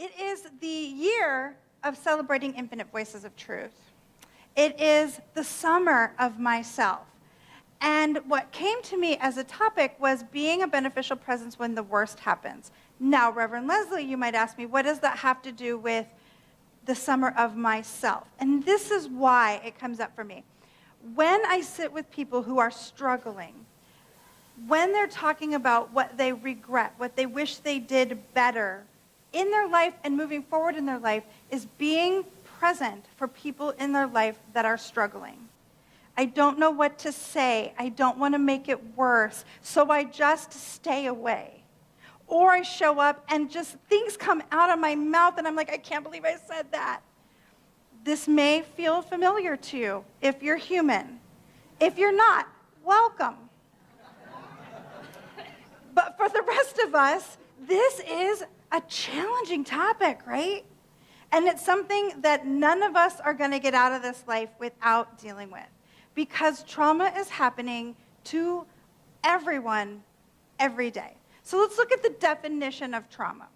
It is the year of celebrating infinite voices of truth. It is the summer of myself. And what came to me as a topic was being a beneficial presence when the worst happens. Now, Reverend Lezli, you might ask me, what does that have to do with the summer of myself? And this is why it comes up for me. When I sit with people who are struggling, when they're talking about what they regret, what they wish they did better in their life and moving forward in their life, is being present for people in their life that are struggling. I don't know what to say. I don't want to make it worse, so I just stay away. Or I show up and just things come out of my mouth and I'm like, I can't believe I said that. This may feel familiar to you if you're human. If you're not, welcome. But for the rest of us, this is a challenging topic, right? And it's something that none of us are going to get out of this life without dealing with. Because trauma is happening to everyone every day. So let's look at the definition of trauma.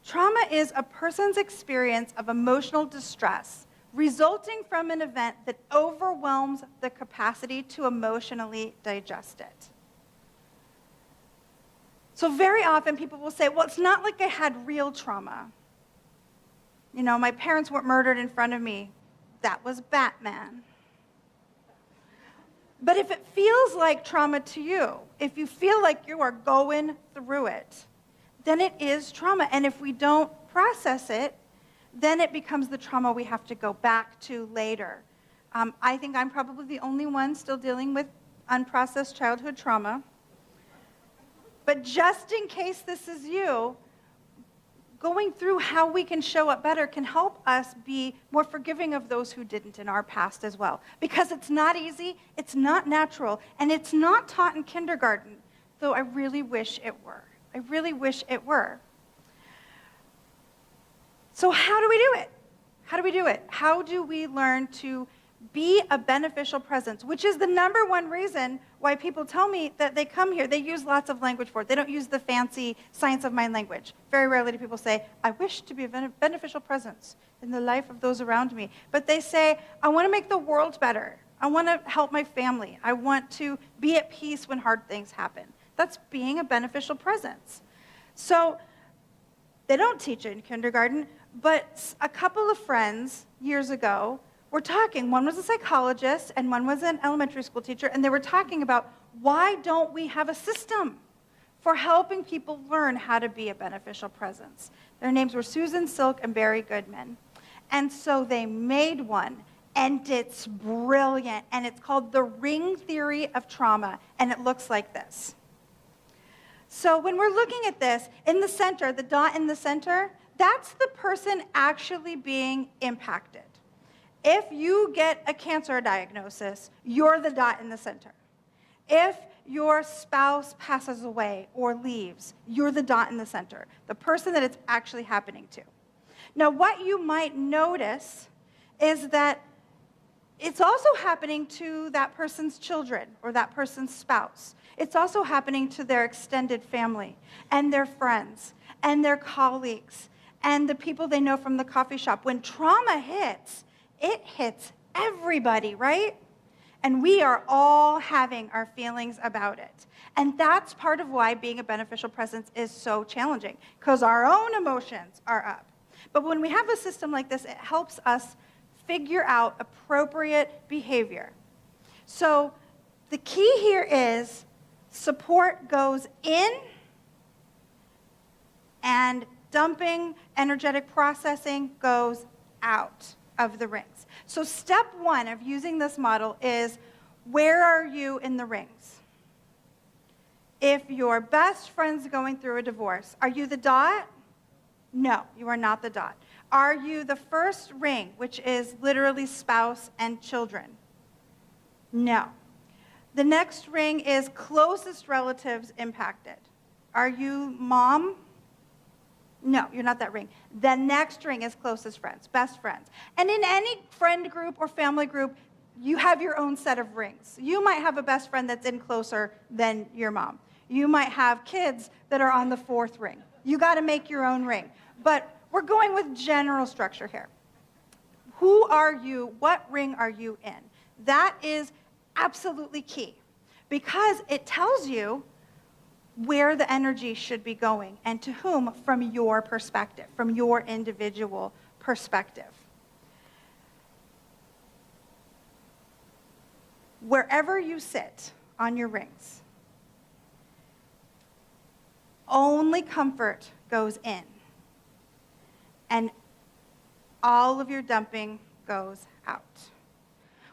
Trauma is a person's experience of emotional distress resulting from an event that overwhelms the capacity to emotionally digest it. So very often people will say, well, it's not like I had real trauma. You know, my parents weren't murdered in front of me. That was Batman. But if it feels like trauma to you, if you feel like you are going through it, then it is trauma. And if we don't process it, then it becomes the trauma we have to go back to later. I think I'm probably the only one still dealing with unprocessed childhood trauma. But just in case this is you, going through how we can show up better can help us be more forgiving of those who didn't in our past as well. Because it's not easy, it's not natural, and it's not taught in kindergarten, though I really wish it were. I really wish it were. So how do we do it? How do we do it? How do we learn to be a beneficial presence, which is the number one reason why people tell me that they come here. They use lots of language for it. They don't use the fancy science of mind language. Very rarely do people say, I wish to be a beneficial presence in the life of those around me. But they say, I want to make the world better. I want to help my family. I want to be at peace when hard things happen. That's being a beneficial presence. So they don't teach it in kindergarten, but a couple of friends years ago were talking. One was a psychologist and one was an elementary school teacher, and they were talking about why don't we have a system for helping people learn how to be a beneficial presence. Their names were Susan Silk and Barry Goodwin. And so they made one, and it's brilliant, and it's called the ring theory of trauma, and it looks like this. So when we're looking at this, in the center, the dot in the center, that's the person actually being impacted. If you get a cancer diagnosis, you're the dot in the center. If your spouse passes away or leaves, you're the dot in the center, the person that it's actually happening to. Now, what you might notice is that it's also happening to that person's children or that person's spouse. It's also happening to their extended family and their friends and their colleagues and the people they know from the coffee shop. When trauma hits, it hits everybody, right? And we are all having our feelings about it. And that's part of why being a beneficial presence is so challenging, because our own emotions are up. But when we have a system like this, it helps us figure out appropriate behavior. So the key here is support goes in, and dumping, energetic processing goes out of the rings. So step one of using this model is, where are you in the rings? If your best friend's going through a divorce, are you the dot? No, you are not the dot. Are you the first ring, which is literally spouse and children? No. The next ring is closest relatives impacted. Are you mom? No, you're not that ring. The next ring is closest friends, best friends. And in any friend group or family group, you have your own set of rings. You might have a best friend that's in closer than your mom. You might have kids that are on the fourth ring. You got to make your own ring. But we're going with general structure here. Who are you? What ring are you in? That is absolutely key because it tells you where the energy should be going and to whom from your perspective, from your individual perspective. Wherever you sit on your rings, only comfort goes in, and all of your dumping goes out.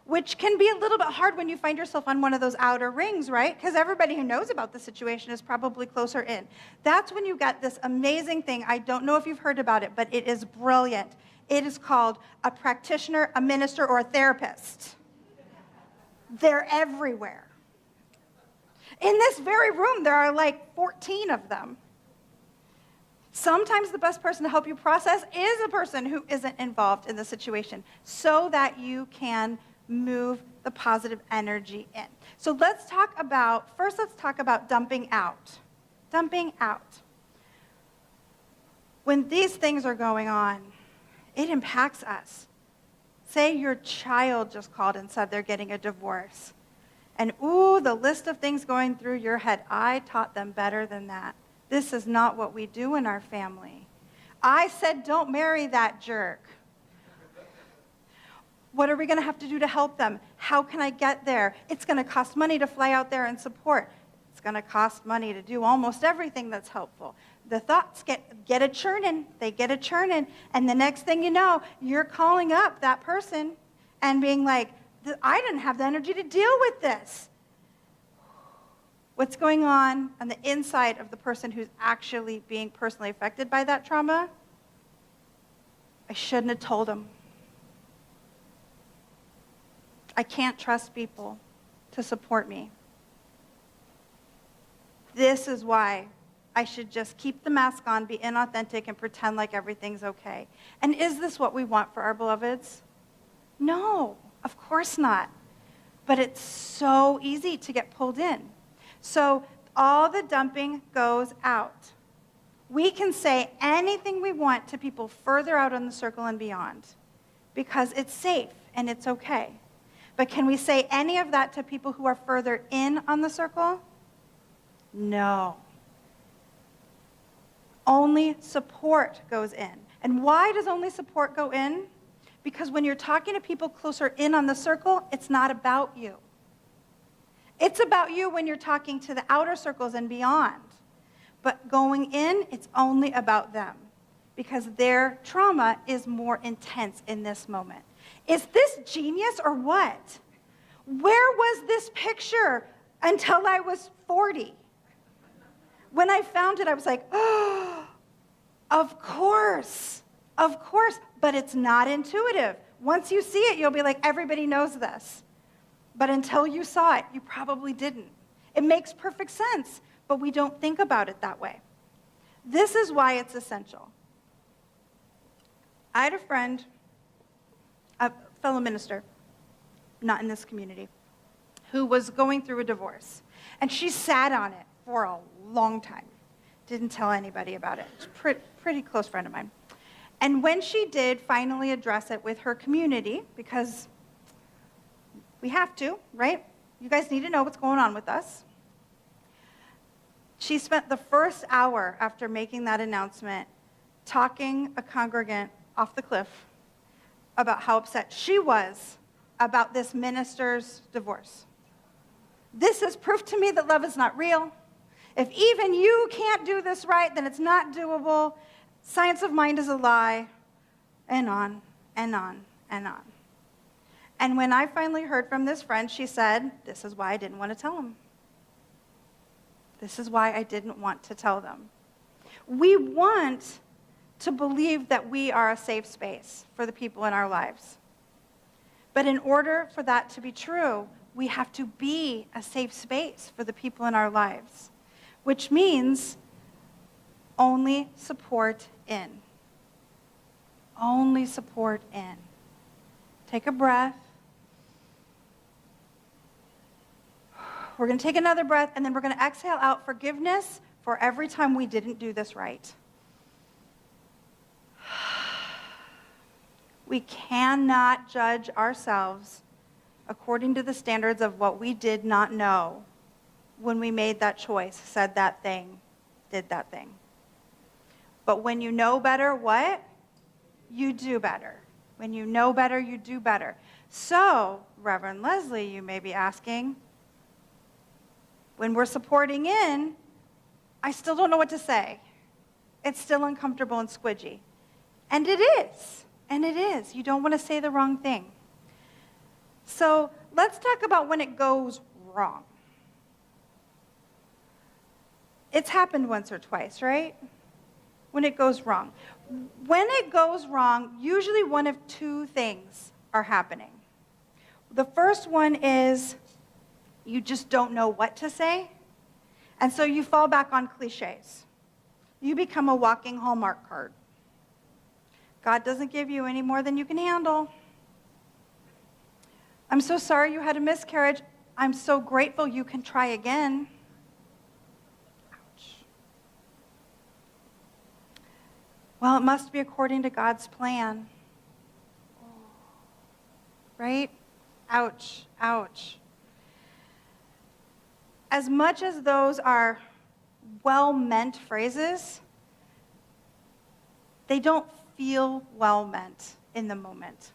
Which can be a little bit hard when you find yourself on one of those outer rings, right? Because everybody who knows about the situation is probably closer in. That's when you get this amazing thing. I don't know if you've heard about it, but it is brilliant. It is called a practitioner, a minister, or a therapist. They're everywhere. In this very room, there are like 14 of them. Sometimes the best person to help you process is a person who isn't involved in the situation so that you can move the positive energy in. So let's talk about dumping out. Dumping out. When these things are going on, it impacts us. Say your child just called and said they're getting a divorce. And ooh, the list of things going through your head. I taught them better than that. This is not what we do in our family. I said don't marry that jerk. What are we going to have to do to help them? How can I get there? It's going to cost money to fly out there and support. It's going to cost money to do almost everything that's helpful. The thoughts get a churning. They get a churning. And the next thing you know, you're calling up that person and being like, I didn't have the energy to deal with this. What's going on the inside of the person who's actually being personally affected by that trauma? I shouldn't have told them. I can't trust people to support me. This is why I should just keep the mask on, be inauthentic, and pretend like everything's okay. And is this what we want for our beloveds? No, of course not. But it's so easy to get pulled in. So all the dumping goes out. We can say anything we want to people further out on the circle and beyond because it's safe and it's okay. But can we say any of that to people who are further in on the circle? No. Only support goes in. And why does only support go in? Because when you're talking to people closer in on the circle, it's not about you. It's about you when you're talking to the outer circles and beyond. But going in, it's only about them because their trauma is more intense in this moment. Is this genius or what? Where was this picture until I was 40? When I found it, I was like, oh, of course, but it's not intuitive. Once you see it, you'll be like, everybody knows this. But until you saw it, you probably didn't. It makes perfect sense, but we don't think about it that way. This is why it's essential. I had a friend, a fellow minister, not in this community, who was going through a divorce. And she sat on it for a long time. Didn't tell anybody about it. Pretty close friend of mine. And when she did finally address it with her community, because we have to, right? You guys need to know what's going on with us. She spent the first hour after making that announcement talking a congregant off the cliff about how upset she was about this minister's divorce. This is proof to me that love is not real. If even you can't do this right, then it's not doable. Science of mind is a lie, and on, and on, and on. And when I finally heard from this friend, she said, this is why I didn't want to tell him. This is why I didn't want to tell them. We want to believe that we are a safe space for the people in our lives. But in order for that to be true, we have to be a safe space for the people in our lives, which means only support in. Only support in. Take a breath. We're going to take another breath, and then we're going to exhale out forgiveness for every time we didn't do this right. We cannot judge ourselves according to the standards of what we did not know when we made that choice, said that thing, did that thing. But when you know better, what? You do better. When you know better, you do better. So, Reverend Lezli, you may be asking, when we're supporting in, I still don't know what to say. It's still uncomfortable and squidgy. And it is. And it is. You don't want to say the wrong thing. So let's talk about when it goes wrong. It's happened once or twice, right? When it goes wrong. When it goes wrong, usually one of two things are happening. The first one is you just don't know what to say, and so you fall back on cliches. You become a walking Hallmark card. God doesn't give you any more than you can handle. I'm so sorry you had a miscarriage. I'm so grateful you can try again. Ouch. Well, it must be according to God's plan. Right? Ouch, ouch. As much as those are well-meant phrases, they don't feel well-meant in the moment.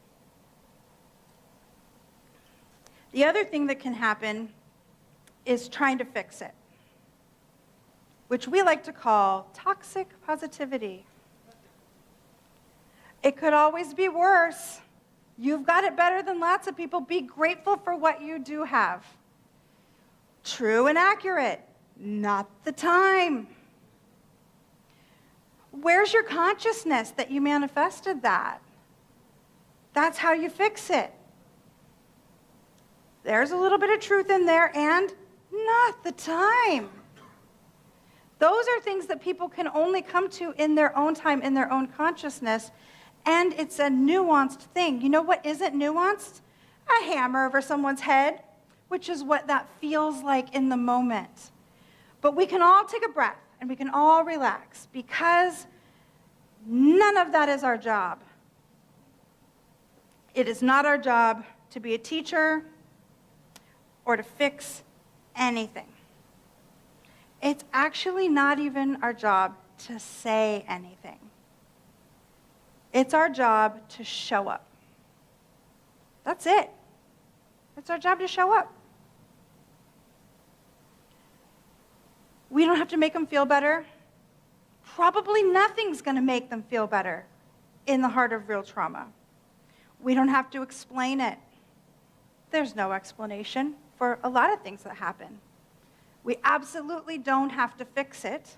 The other thing that can happen is trying to fix it, which we like to call toxic positivity. It could always be worse. You've got it better than lots of people. Be grateful for what you do have. True and accurate. Not the time. Where's your consciousness that you manifested that? That's how you fix it. There's a little bit of truth in there, and not the time. Those are things that people can only come to in their own time, in their own consciousness, and it's a nuanced thing. You know what isn't nuanced? A hammer over someone's head, which is what that feels like in the moment. But we can all take a breath, and we can all relax, because none of that is our job. It is not our job to be a teacher or to fix anything. It's actually not even our job to say anything. It's our job to show up. That's it. It's our job to show up. We don't have to make them feel better. Probably nothing's going to make them feel better in the heart of real trauma. We don't have to explain it. There's no explanation for a lot of things that happen. We absolutely don't have to fix it.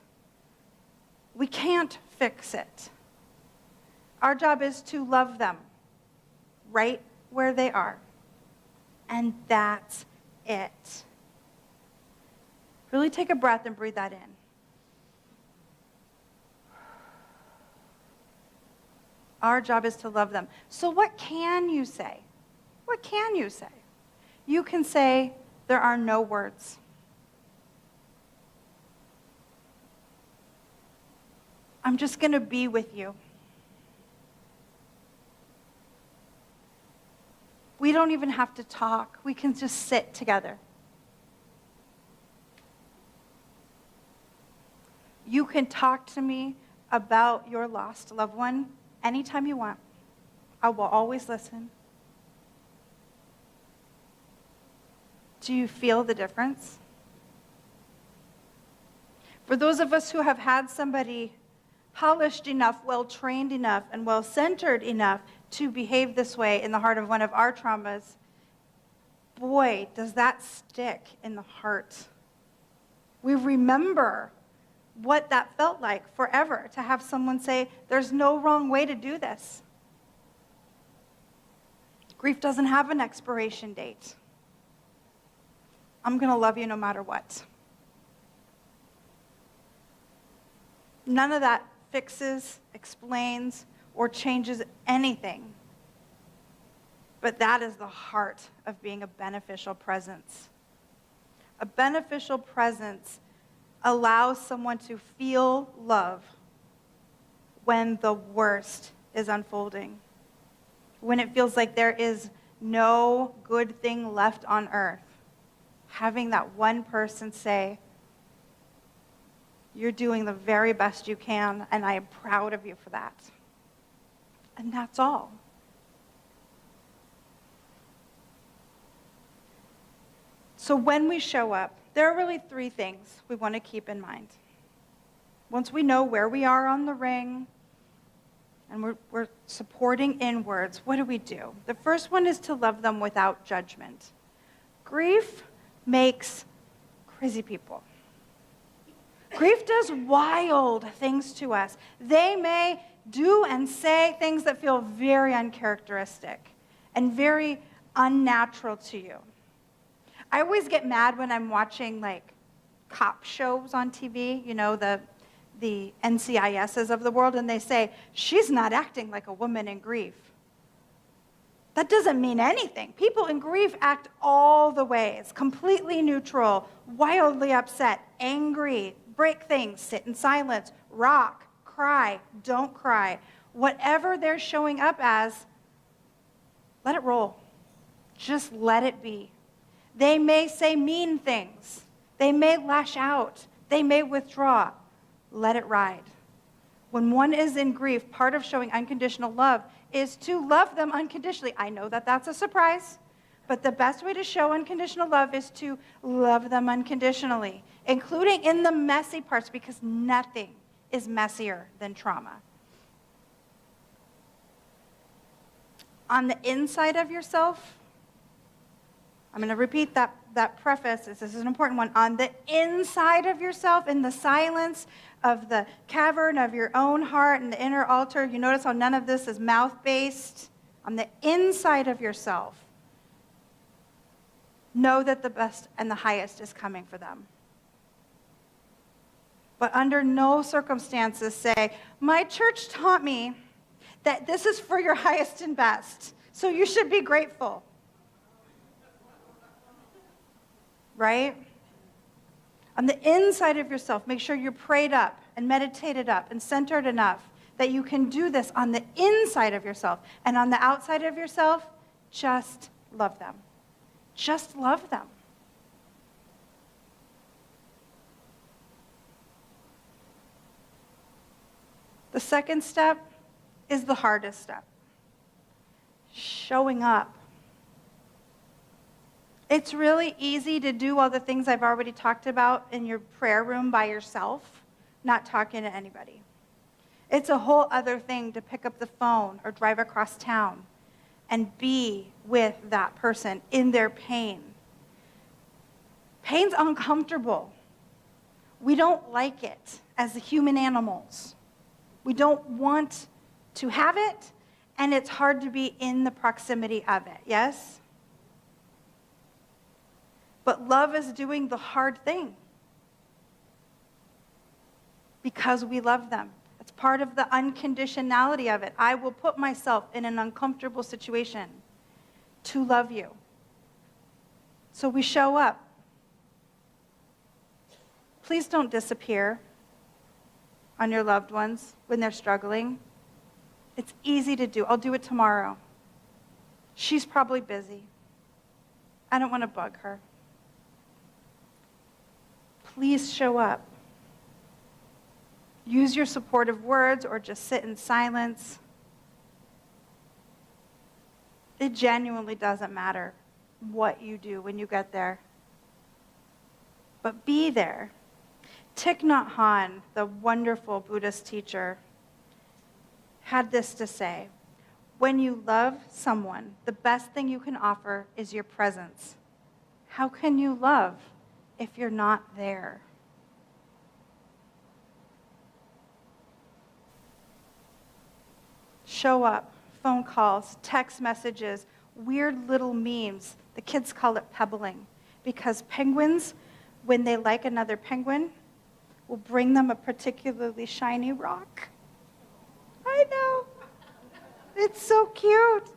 We can't fix it. Our job is to love them right where they are. And that's it. Really take a breath and breathe that in. Our job is to love them. So what can you say? What can you say? You can say, there are no words. I'm just going to be with you. We don't even have to talk. We can just sit together. You can talk to me about your lost loved one anytime you want. I will always listen. Do you feel the difference? For those of us who have had somebody polished enough, well-trained enough, and well-centered enough to behave this way in the heart of one of our traumas, boy, does that stick in the heart. We remember what that felt like forever, to have someone say, there's no wrong way to do this. Grief doesn't have an expiration date. I'm going to love you no matter what. None of that fixes, explains, or changes anything. But that is the heart of being a beneficial presence. A beneficial presence allows someone to feel love when the worst is unfolding. when it feels like there is no good thing left on earth, having that one person say, "You're doing the very best you can, and I am proud of you for that." And that's all. So when we show up, there are really three things we want to keep in mind. Once we know where we are on the ring, and we're supporting inwards, what do? The first one is to love them without judgment. Grief makes crazy people. Grief does wild things to us. They may do and say things that feel very uncharacteristic and very unnatural to you. I always get mad when I'm watching like cop shows on TV, the NCISs of the world, and they say, "She's not acting like a woman in grief." That doesn't mean anything. People in grief act all the ways, completely neutral, wildly upset, angry, break things, sit in silence, rock, cry, don't cry. Whatever they're showing up as, let it roll. Just let it be. They may say mean things. They may lash out. They may withdraw. Let it ride. When one is in grief, part of showing unconditional love is to love them unconditionally. I know that that's a surprise, but the best way to show unconditional love is to love them unconditionally, including in the messy parts, because nothing is messier than trauma. On the inside of yourself, I'm going to repeat that preface. This is an important one. On the inside of yourself, in the silence of the cavern of your own heart and the inner altar, you notice how none of this is mouth-based. On the inside of yourself, know that the best and the highest is coming for them. But under no circumstances say, "My church taught me that this is for your highest and best, so you should be grateful." Right? On the inside of yourself, make sure you're prayed up and meditated up and centered enough that you can do this on the inside of yourself. And on the outside of yourself, just love them. Just love them. The second step is the hardest step. Showing up. It's really easy to do all the things I've already talked about in your prayer room by yourself, not talking to anybody. It's a whole other thing to pick up the phone or drive across town and be with that person in their pain. Pain's uncomfortable. We don't like it as human animals. We don't want to have it, and it's hard to be in the proximity of it, yes? But love is doing the hard thing because we love them. It's part of the unconditionality of it. I will put myself in an uncomfortable situation to love you. So we show up. Please don't disappear on your loved ones when they're struggling. It's easy to do. I'll do it tomorrow. She's probably busy. I don't want to bug her. Please show up. Use your supportive words or just sit in silence. It genuinely doesn't matter what you do when you get there. But be there. Thich Nhat Hanh, the wonderful Buddhist teacher, had this to say: when you love someone, the best thing you can offer is your presence. How can you love if you're not there? Show up, phone calls, text messages, weird little memes. The kids call it pebbling, because penguins, when they like another penguin, will bring them a particularly shiny rock. I know. It's so cute.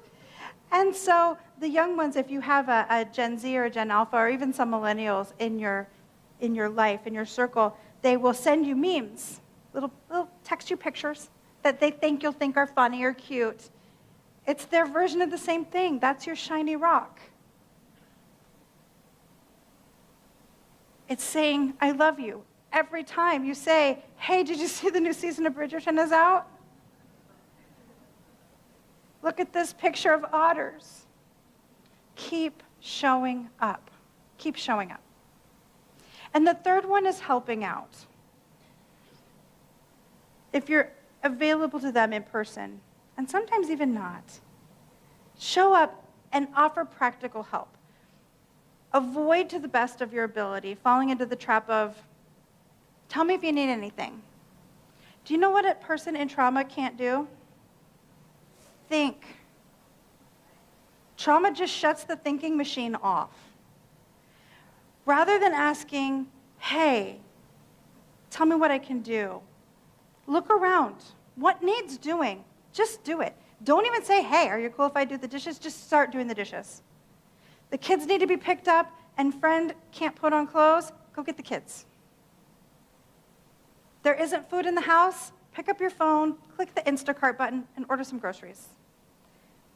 And so the young ones, if you have a Gen Z or a Gen Alpha or even some millennials in your life, in your circle, they will send you memes, little text you pictures that they think you'll think are funny or cute. It's their version of the same thing. That's your shiny rock. It's saying, I love you. Every time you say, hey, did you see the new season of Bridgerton is out? Look at this picture of otters. Keep showing up. Keep showing up. And the third one is helping out. If you're available to them in person, and sometimes even not, show up and offer practical help. Avoid to the best of your ability falling into the trap of, tell me if you need anything. Do you know what a person in trauma can't do? Think. Trauma just shuts the thinking machine off. Rather than asking, hey, tell me what I can do, look around. What needs doing? Just do it. Don't even say, hey, are you cool if I do the dishes? Just start doing the dishes. The kids need to be picked up, and friend can't put on clothes, go get the kids. There isn't food in the house, pick up your phone, click the Instacart button, and order some groceries.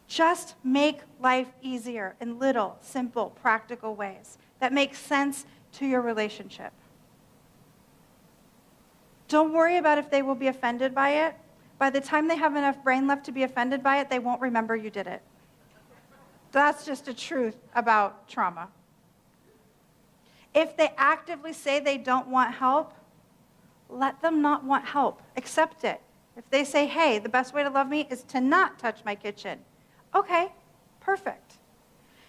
Just make life easier in little, simple, practical ways that make sense to your relationship. Don't worry about if they will be offended by it. By the time they have enough brain left to be offended by it, they won't remember you did it. That's just a truth about trauma. If they actively say they don't want help, let them not want help. Accept it. If they say, hey, the best way to love me is to not touch my kitchen. Okay, perfect.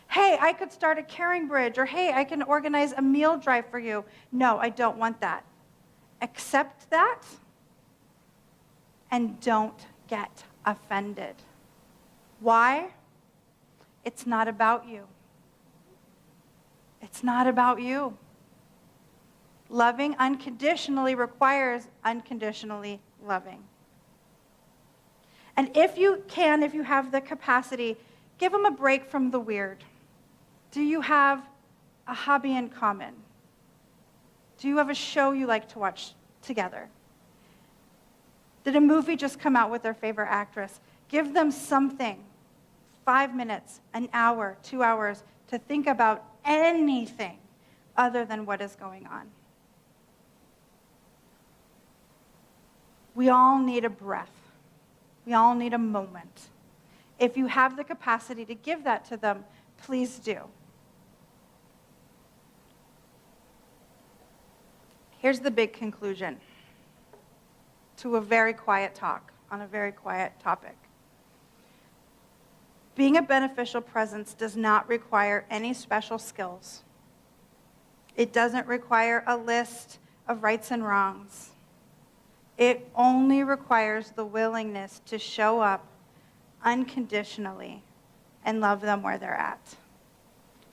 Hey, I could start a caring bridge, or hey, I can organize a meal drive for you. No, I don't want that. Accept that and don't get offended. Why? It's not about you. It's not about you. Loving unconditionally requires unconditionally loving. And if you can, if you have the capacity, give them a break from the weird. Do you have a hobby in common? Do you have a show you like to watch together? Did a movie just come out with their favorite actress? Give them something, 5 minutes, an hour, 2 hours, to think about anything other than what is going on. We all need a breath. We all need a moment. If you have the capacity to give that to them, please do. Here's the big conclusion to a very quiet talk on a very quiet topic. Being a beneficial presence does not require any special skills. It doesn't require a list of rights and wrongs. It only requires the willingness to show up unconditionally and love them where they're at.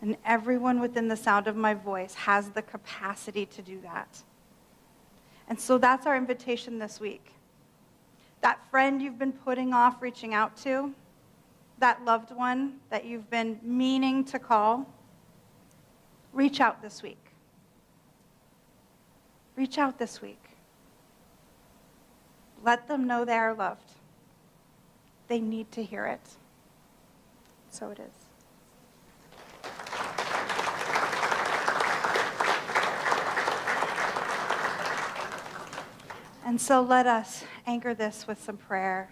And everyone within the sound of my voice has the capacity to do that. And so that's our invitation this week. That friend you've been putting off reaching out to, that loved one that you've been meaning to call, reach out this week. Reach out this week. Let them know they are loved. They need to hear it. So it is. And so let us anchor this with some prayer.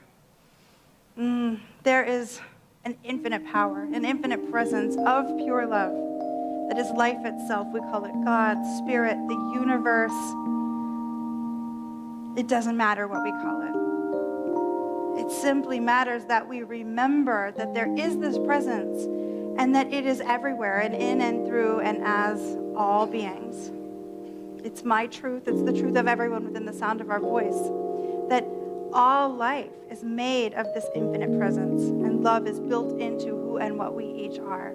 There is an infinite power, an infinite presence of pure love that is life itself. We call it God, Spirit, the universe. It doesn't matter what we call it. It simply matters that we remember that there is this presence and that it is everywhere and in and through and as all beings. It's my truth. It's the truth of everyone within the sound of our voice. That all life is made of this infinite presence, and love is built into who and what we each are.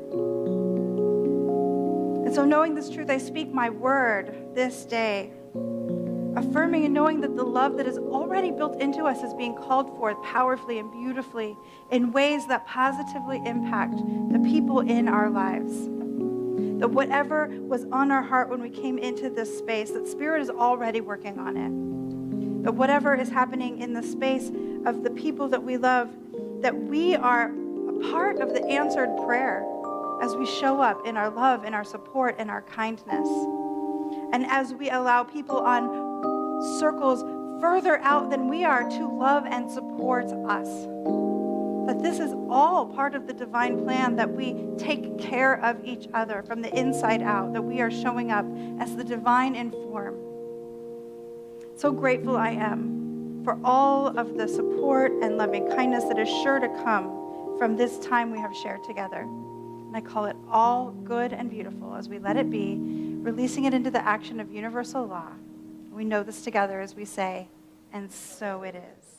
And so knowing this truth, I speak my word this day, affirming and knowing that the love that is already built into us is being called forth powerfully and beautifully in ways that positively impact the people in our lives. That whatever was on our heart when we came into this space, that Spirit is already working on it. That whatever is happening in the space of the people that we love, that we are part of the answered prayer as we show up in our love, in our support, in our kindness. And as we allow people on circles further out than we are to love and support us. That this is all part of the divine plan, that we take care of each other from the inside out, that we are showing up as the divine in form. So grateful I am for all of the support and loving kindness that is sure to come from this time we have shared together. And I call it all good and beautiful as we let it be, releasing it into the action of universal law. We know this together as we say, and so it is.